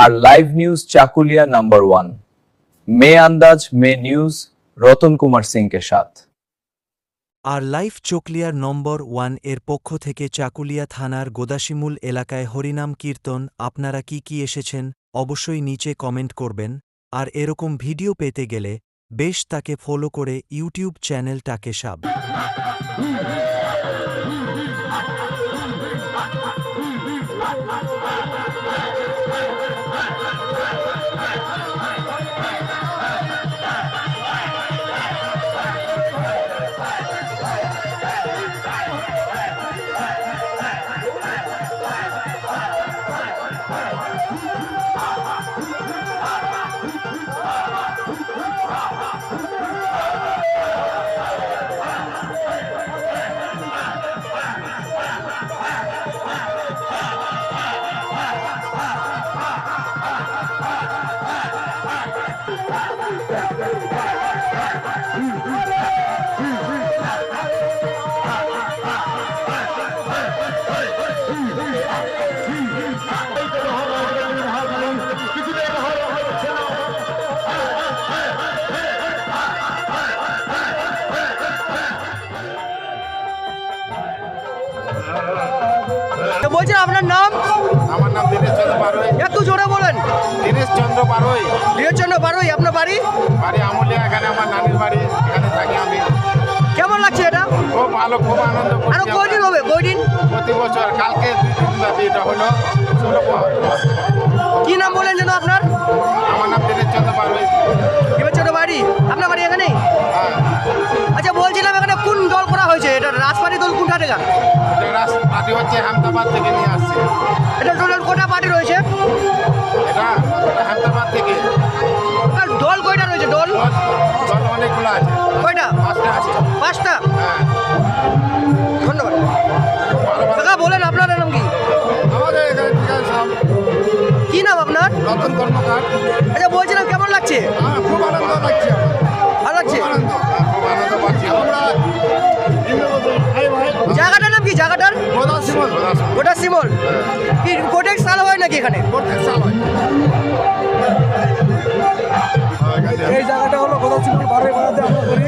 আর live news Chakulia number 1 में अंदाज में न्यूज रतन कुमार सिंह के साथ। আর লাইভ চকলিয়ার নম্বর 1 এর পক্ষ থেকে চাকুলিয়া থানার গোদাসিমুল এলাকায় হরিনাম কীর্তন আপনারা কি এসেছেন অবশ্যই নিচে কমেন্ট করবেন। আর এরকম ভিডিও পেতে গেলে বেশ তাকে ফলো করে ইউটিউব চ্যানেলটাকে সাব বলছেন আপনার নাম? আমার নাম দীনেশ চন্দ্র বারোই। একটু জোরে বলেন। দীনেশ চন্দ্র বারোই। দীনেশ চন্দ্র বারোই। আপনার বাড়ি? বাড়ি আমুলিয়া, এখানে আমার নানির বাড়ি, এখানে থাকি আমি। কেমন লাগছে এটা? খুব ভালো, খুব আনন্দ করছি। আরো কয়দিন হবে? কয়দিন? প্রতি বছর কালকে 2 দিন ব্যাপী এটা হলো 16 কি নাম বলেন যেন আপনার? আমার নাম দীনেশ চন্দ্র বারোই। দীনেশ চন্দ্র বাড়ি। আপনার বাড়ি এখানে? হ্যাঁ, আচ্ছা, বলছিলাম এখানে কোন দল করা হয়েছে? এটা রাজবাড়ি দল কোনটা থেকে? এটা পার্টি হচ্ছে আহমেদাবাদ থেকে নিয়ে আসছে। এটা দলের কোটা পার্টি রয়েছে? এটা আহমেদাবাদ থেকে। আপনার দল কয়টা রয়েছে? দল দল অনেকগুলো আছে। কয়টা? 5টা আছে। 5টা। হ্যাঁ, ধন্যবাদ। খুব ভালো ভালো। কাকা বলেন আপনার নাম কি? আমাদের এখানে ঠিক আছে সব। কি নাম আপনার? রতন কর্মকার। আচ্ছা, বলছিলাম কেমন লাগছে? খুব আনন্দ লাগছে। ভালো লাগছে? আনন্দ, খুব আনন্দ পাচ্ছি আমরা। জায়গাটার নাম কি? জায়গাটার গোদাসিমল। গোটা সিমল। কি প্রত্যেক সাল হয় নাকি এখানে? প্রত্যেক সাল হয়। এই জায়গাটা হলো গোদাসিমল বারোই পাড়াতে আমরা করি।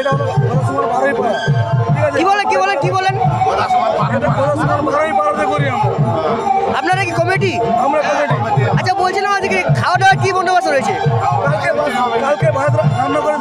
এটা হলো গোদাসিমল বারোই পাড়া, ঠিক আছে? কি বলেন? গোদাসিমল এটা গোদাসিমল বারোই পাড়াতে করি আমরা। আপনারা কি কমিটি? আমরা কমিটি। আচ্ছা, বলছিলাম আজকে খাওয়া দাওয়ার কি বন্দোবস্ত রয়েছে? কালকে ভাত রান্না করে